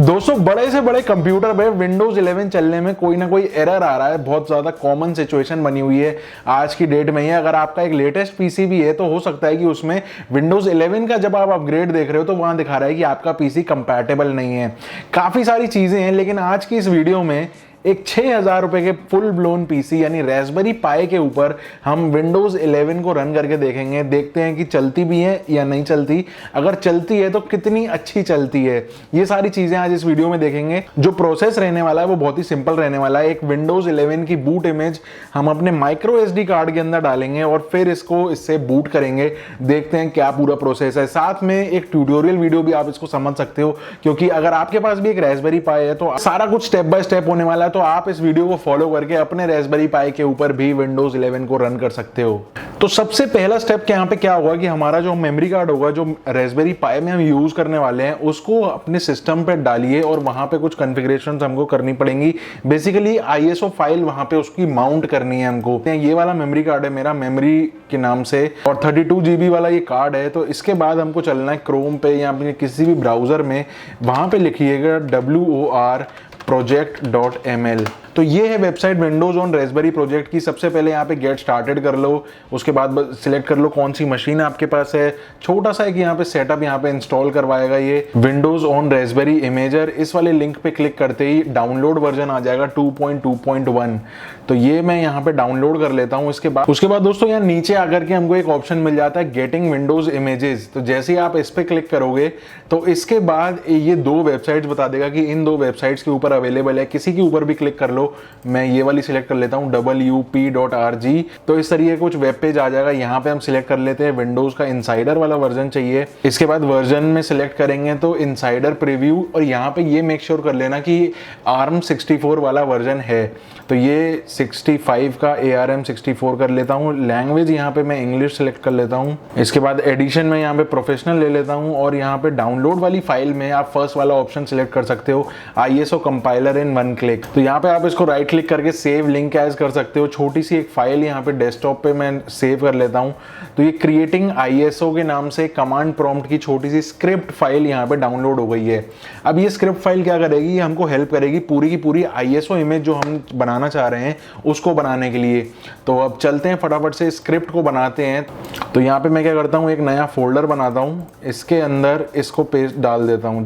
दोस्तों बड़े से बड़े कंप्यूटर पे विंडोज 11 चलने में कोई ना कोई एरर आ रहा है। बहुत ज़्यादा कॉमन सिचुएशन बनी हुई है आज की डेट में ही। अगर आपका एक लेटेस्ट पीसी भी है तो हो सकता है कि उसमें विंडोज 11 का जब आप अपग्रेड देख रहे हो तो वहां दिखा रहा है कि आपका पीसी कंपैटिबल नहीं है। काफ़ी सारी चीज़ें हैं, लेकिन आज की इस वीडियो में एक 6000 रुपए के फुल ब्लोन पीसी यानी रेस्पबेरी पाई के ऊपर हम विंडोज 11 को रन करके देखेंगे। देखते हैं कि चलती भी है या नहीं चलती, अगर चलती है तो कितनी अच्छी चलती है। ये सारी चीजें आज इस वीडियो में देखेंगे। जो प्रोसेस रहने वाला है वो बहुत ही सिंपल रहने वाला है। एक विंडोज 11 की बूट इमेज हम अपने माइक्रो SD कार्ड के अंदर डालेंगे और फिर इसको इससे बूट करेंगे। देखते हैं क्या पूरा प्रोसेस है। साथ में एक ट्यूटोरियल वीडियो भी आप इसको समझ सकते हो, क्योंकि अगर आपके पास भी एक रेस्पबेरी पाई है तो सारा कुछ स्टेप बाय स्टेप होने वाला है। तो आप इस वीडियो को फॉलो करके अपने रेस्पबेरी पाई के ऊपर भी विंडोज 11 को रन कर सकते हो। तो सबसे पहला स्टेप यहाँ पे क्या होगा कि हमारा जो मेमोरी कार्ड होगा, जो रेस्पबेरी पाई में हम यूज करने वाले हैं, उसको अपने सिस्टम पे डालिए और वहां पे कुछ कॉन्फ़िगरेशंस हमको करनी पड़ेंगी। बेसिकली ISO फाइल वहां पे उसकी माउंट करनी है हमको। ये वाला मेमोरी कार्ड है मेरा, मेमोरी के नाम से, और 32 GB वाला ये कार्ड है। तो इसके बाद हमको चलना है क्रोम पे या अपने किसी भी ब्राउजर में, वहां पे लिखिएगा WOR project.ml। तो ये है website Windows on Raspberry project की। सबसे पहले यहाँ पे गेट स्टार्टेड कर लो, उसके बाद सिलेक्ट कर लो कौन सी मशीन आपके पास है। छोटा सा एक यहाँ पे सेटअप यहाँ पे इंस्टॉल करवाएगा ये विंडोज ऑन रेस्पबेरी इमेजर। इस वाले लिंक पे क्लिक करते ही डाउनलोड वर्जन आ जाएगा 2.2.1। तो ये मैं यहाँ पे डाउनलोड कर लेता हूँ। उसके बाद दोस्तों यहाँ नीचे आकर के हमको एक ऑप्शन मिल जाता है गेटिंग विंडोज इमेजेस। तो जैसे ही आप इस पे क्लिक करोगे तो इसके बाद ये दो वेबसाइट्स बता देगा कि इन दो वेबसाइट्स के ऊपर अवेलेबल है। किसी के ऊपर भी क्लिक कर लो। मैं ये वाली सिलेक्ट कर लेता हूँ wp.rg। तो इस तरीके कुछ वेब पेज आ जाएगा। यहाँ पे हम सिलेक्ट कर लेते हैं विंडोज का इनसाइडर वाला वर्जन चाहिए। इसके बाद वर्जन में सिलेक्ट करेंगे तो इनसाइडर प्रीव्यू, और यहाँ पे ये मेक श्योर कर लेना कि ARM 64 वाला वर्जन है। तो ये 65 का ARM 64 कर लेता हूँ। लैंग्वेज यहाँ पे मैं इंग्लिश सेलेक्ट कर लेता हूँ। इसके बाद एडिशन में यहाँ पे प्रोफेशनल ले लेता हूँ, और यहाँ पे डाउनलोड वाली फाइल में आप फर्स्ट वाला ऑप्शन सिलेक्ट कर सकते हो, ISO कंपाइलर इन 1 क्लिक। तो यहाँ पे आप इसको राइट क्लिक करके सेव लिंक एज कर सकते हो। छोटी सी एक फाइल यहाँ पे डेस्कटॉप पे मैं सेव कर लेता हूँ। तो ये क्रिएटिंग ISO के नाम से कमांड प्रॉम्प्ट की छोटी सी स्क्रिप्ट फाइल यहाँ पे डाउनलोड हो गई है। अब ये स्क्रिप्ट फाइल क्या करेगी, ये हमको हेल्प करेगी पूरी की पूरी ISO इमेज जो हम बनाना चाह रहे हैं उसको बनाने के लिए। तो अब चलते हैं फटाफट से स्क्रिप्ट को बनाते हैं। तो यहाँ पे मैं क्या करता हूँ, एक नया फोल्डर बनाता हूँ, इसके अंदर इसको पेस्ट डाल देता हूँ,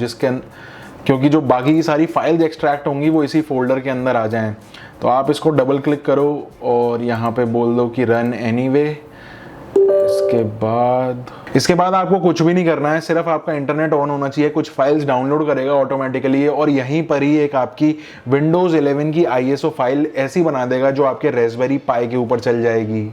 क्योंकि जो बाकी की सारी फाइल्स एक्सट्रैक्ट होंगी वो इसी फोल्डर के अंदर आ जाएं। तो आप इसको डबल क्लिक करो और यहाँ पे बोल दो कि रन एनीवे। इसके बाद आपको कुछ भी नहीं करना है, सिर्फ आपका इंटरनेट ऑन होना चाहिए। कुछ फाइल्स डाउनलोड करेगा ऑटोमेटिकली, और यहीं पर ही एक आपकी विंडोज 11 की ISO फाइल ऐसी बना देगा जो आपके रेस्पबेरी पाई के ऊपर चल जाएगी।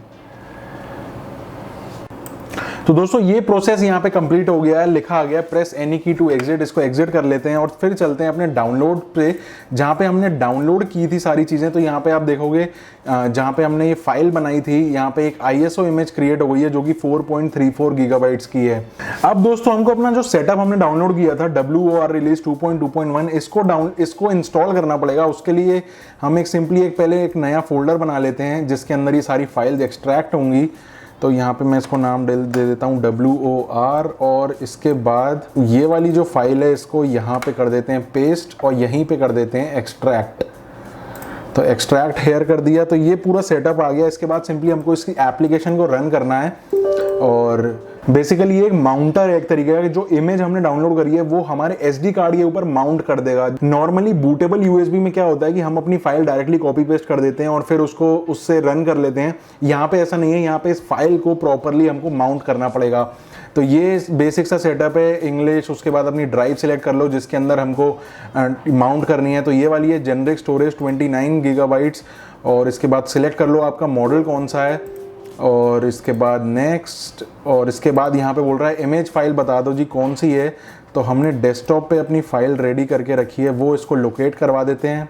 तो दोस्तों ये प्रोसेस यहाँ पे कंप्लीट हो गया है, लिखा आ गया प्रेस एनी की टू एग्जिट। इसको एग्जिट कर लेते हैं और फिर चलते हैं अपने डाउनलोड पे, जहाँ पे हमने डाउनलोड की थी सारी चीज़ें। तो यहाँ पे आप देखोगे जहाँ पे हमने ये फाइल बनाई थी, यहाँ पे एक ISO इमेज क्रिएट हो गई है जो कि 4.34 गीगाबाइट्स की है। अब दोस्तों हमको अपना जो सेटअप हमने डाउनलोड किया था WOR रिलीज 2.2.1, इसको इंस्टॉल करना पड़ेगा। उसके लिए हम पहले एक नया फोल्डर बना लेते हैं जिसके अंदर ये सारी फाइल्स एक्सट्रैक्ट होंगी। तो यहाँ पे मैं इसको नाम दे देता हूँ WOR, और इसके बाद ये वाली जो फाइल है इसको यहाँ पे कर देते हैं पेस्ट, और यहीं पे कर देते हैं एक्सट्रैक्ट। तो एक्सट्रैक्ट हेयर कर दिया। तो ये पूरा सेटअप आ गया। इसके बाद सिंपली हमको इसकी एप्लीकेशन को रन करना है, और बेसिकली ये एक माउंटर है एक तरीके का। जो इमेज हमने डाउनलोड करी है वो हमारे SD कार्ड के ऊपर माउंट कर देगा। नॉर्मली बूटेबल USB में क्या होता है कि हम अपनी फाइल डायरेक्टली कॉपी पेस्ट कर देते हैं और फिर उसको उससे रन कर लेते हैं। यहाँ पे ऐसा नहीं है, यहाँ पे इस फाइल को प्रॉपरली हमको माउंट करना पड़ेगा। तो ये बेसिक सा सेटअप है इंग्लिश। उसके बाद अपनी ड्राइव सिलेक्ट कर लो जिसके अंदर हमको माउंट करनी है। तो ये वाली है जेनरिक स्टोरेज 29 गीगाबाइट्स, और इसके बाद सिलेक्ट कर लो आपका मॉडल कौन सा है, और इसके बाद नेक्स्ट, और इसके बाद यहाँ पे बोल रहा है इमेज फाइल बता दो जी कौन सी है। तो हमने डेस्कटॉप पे अपनी फाइल रेडी करके रखी है, वो इसको लोकेट करवा देते हैं।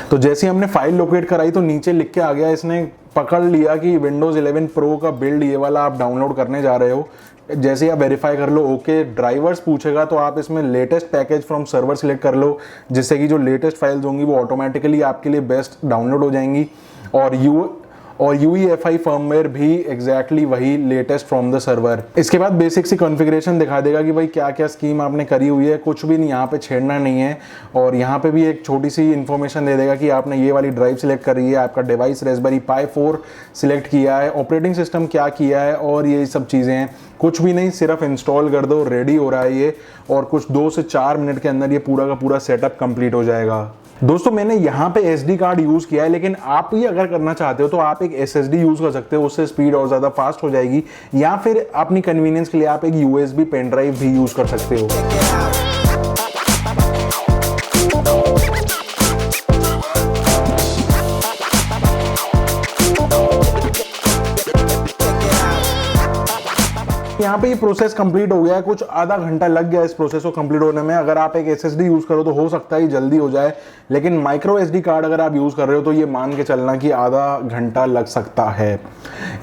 तो जैसे ही हमने फाइल लोकेट कराई तो नीचे लिख के आ गया, इसने पकड़ लिया कि विंडोज 11 प्रो का बिल्ड ये वाला आप डाउनलोड करने जा रहे हो। जैसे ही आप वेरीफाई कर लो ओके ड्राइवर्स पूछेगा तो आप इसमें latest package from server select कर लो, जिससे कि जो लेटेस्ट फाइल्स होंगी वो ऑटोमेटिकली आपके लिए बेस्ट डाउनलोड हो जाएंगी। और UEFI फर्मवेयर भी एग्जैक्टली वही लेटेस्ट फ्रॉम द सर्वर। इसके बाद बेसिक सी कॉन्फ़िगरेशन दिखा देगा कि भाई क्या क्या स्कीम आपने करी हुई है, कुछ भी नहीं यहाँ पे छेड़ना नहीं है। और यहाँ पे भी एक छोटी सी इन्फॉर्मेशन दे देगा कि आपने ये वाली ड्राइव सिलेक्ट करी है, आपका डिवाइस रेस्पबेरी पाई 4 सिलेक्ट किया है, ऑपरेटिंग सिस्टम क्या किया है और ये सब चीज़ें हैं। कुछ भी नहीं, सिर्फ इंस्टॉल कर दो, रेडी हो रहा है ये, और कुछ 2 से 4 मिनट के अंदर ये पूरा का पूरा सेटअप कंप्लीट हो जाएगा। दोस्तों मैंने यहाँ पे SD कार्ड यूज़ किया है, लेकिन आप ये अगर करना चाहते हो तो आप एक SSD यूज़ कर सकते हो, उससे स्पीड और ज़्यादा फास्ट हो जाएगी। या फिर अपनी कन्वीनियंस के लिए आप एक USB पेन ड्राइव भी यूज़ कर सकते हो। यहाँ पे ये प्रोसेस कंप्लीट हो गया है, कुछ आधा घंटा लग गया इस प्रोसेस को कंप्लीट होने में। अगर आप एक SSD यूज़ करो तो हो सकता है जल्दी हो जाए, लेकिन माइक्रो SD कार्ड अगर आप यूज़ कर रहे हो तो ये मान के चलना कि आधा घंटा लग सकता है।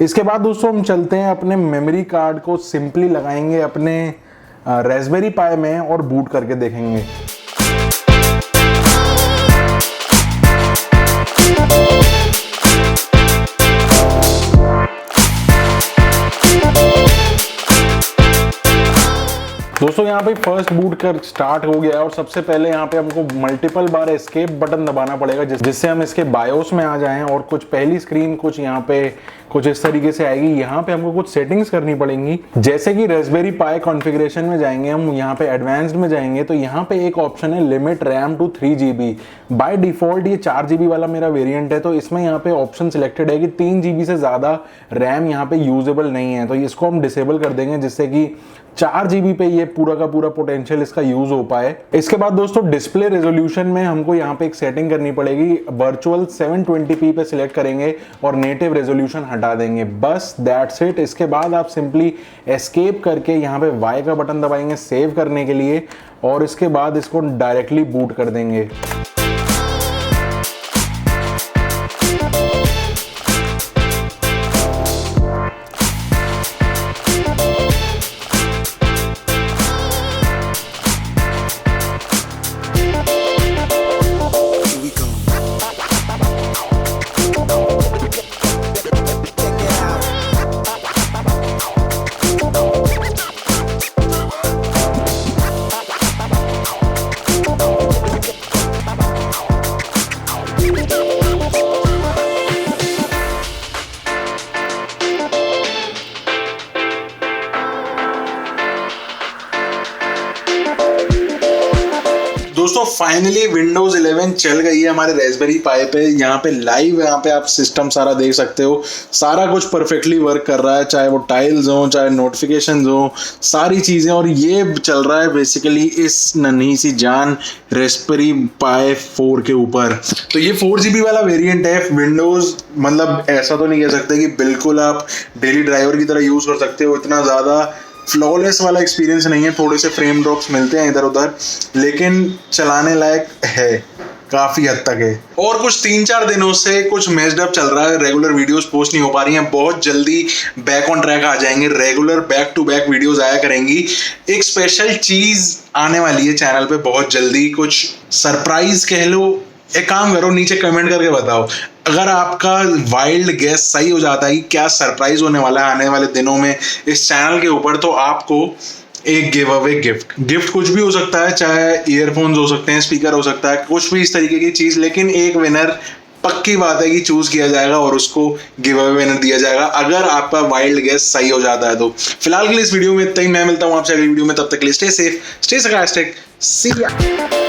इसके बाद दोस्तों हम चलते हैं अपने मेमोरी कार्ड को सिंपली लगाएंगे अपने रेस्पबेरी पाई में और बूट करके देखेंगे। दोस्तों यहाँ पे फर्स्ट बूट कर स्टार्ट हो गया है और सबसे पहले यहाँ पे हमको मल्टीपल बार एस्केप बटन दबाना पड़ेगा जिससे हम इसके बायोस में आ जाएं। और कुछ पहली स्क्रीन कुछ यहाँ पे कुछ इस तरीके से आएगी। यहाँ पे हमको कुछ सेटिंग्स करनी पड़ेंगी, जैसे कि रेस्पबेरी पाई कॉन्फ़िगरेशन में जाएंगे हम, यहाँ पे एडवांस्ड में जाएंगे तो यहाँ पे एक ऑप्शन है limit RAM to 3 GB। By default ये 4 GB वाला मेरा वेरिएंट है, तो इसमें यहाँ पे ऑप्शन सिलेक्टेड है कि 3 GB से ज़्यादा रैम यहाँ पे यूजेबल नहीं है, तो इसको हम डिसेबल कर देंगे जिससे कि 4 GB पे ये पूरा का पूरा पोटेंशियल इसका यूज हो पाए। इसके बाद दोस्तों डिस्प्ले रेजोल्यूशन में हमको यहाँ पे एक सेटिंग करनी पड़ेगी, वर्चुअल 720p पे सिलेक्ट करेंगे और नेटिव रेजोल्यूशन हटा देंगे, बस दैट्स इट। इसके बाद आप सिंपली एस्केप करके यहाँ पे Y का बटन दबाएंगे सेव करने के लिए, और इसके बाद इसको डायरेक्टली बूट कर देंगे। दोस्तों फाइनली विंडोज 11 चल गई है हमारे रेस्पबेरी पाई पे। यहाँ पे लाइव यहाँ पे आप सिस्टम सारा देख सकते हो, सारा कुछ परफेक्टली वर्क कर रहा है, चाहे वो टाइल्स हो चाहे नोटिफिकेशंस हो, सारी चीज़ें। और ये चल रहा है बेसिकली इस नन्ही सी जान रेस्पबेरी पाई 4 के ऊपर। तो ये 4 GB वाला वेरिएंट है। विंडोज मतलब ऐसा तो नहीं कह सकते कि बिल्कुल आप डेली ड्राइवर की तरह यूज़ कर सकते हो, इतना ज़्यादा फ्लॉलेस वाला एक्सपीरियंस नहीं है, थोड़े से फ्रेम ड्रॉप्स मिलते हैं इधर उधर, लेकिन चलाने लायक है, काफ़ी हद तक है। और कुछ 3-4 दिनों से कुछ मेस्ड अप चल रहा है, रेगुलर वीडियोस पोस्ट नहीं हो पा रही हैं, बहुत जल्दी बैक ऑन ट्रैक आ जाएंगे, regular back to back videos आया करेंगी। एक स्पेशल चीज़ आने वाली है चैनल पे बहुत जल्दी, कुछ सरप्राइज कह लो। एक काम करो, नीचे कमेंट करके बताओ, अगर आपका वाइल्ड गेस सही हो जाता है कि क्या सरप्राइज होने वाला है आने वाले दिनों में इस चैनल के ऊपर, तो आपको एक गिव अवे गिफ्ट कुछ भी हो सकता है, चाहे ईयरफोन्स हो सकते हैं, स्पीकर हो सकता है, कुछ भी इस तरीके की चीज़, लेकिन एक विनर पक्की बात है कि चूज किया जाएगा और उसको गिव अवे विनर दिया जाएगा अगर आपका वाइल्ड गेस सही हो जाता है। तो फिलहाल के लिए इस वीडियो में इतना ही, मैं मिलता हूँ आपसे अगली वीडियो में, तब तक के लिए स्टे सेफ, स्टे sarcastic, सी या।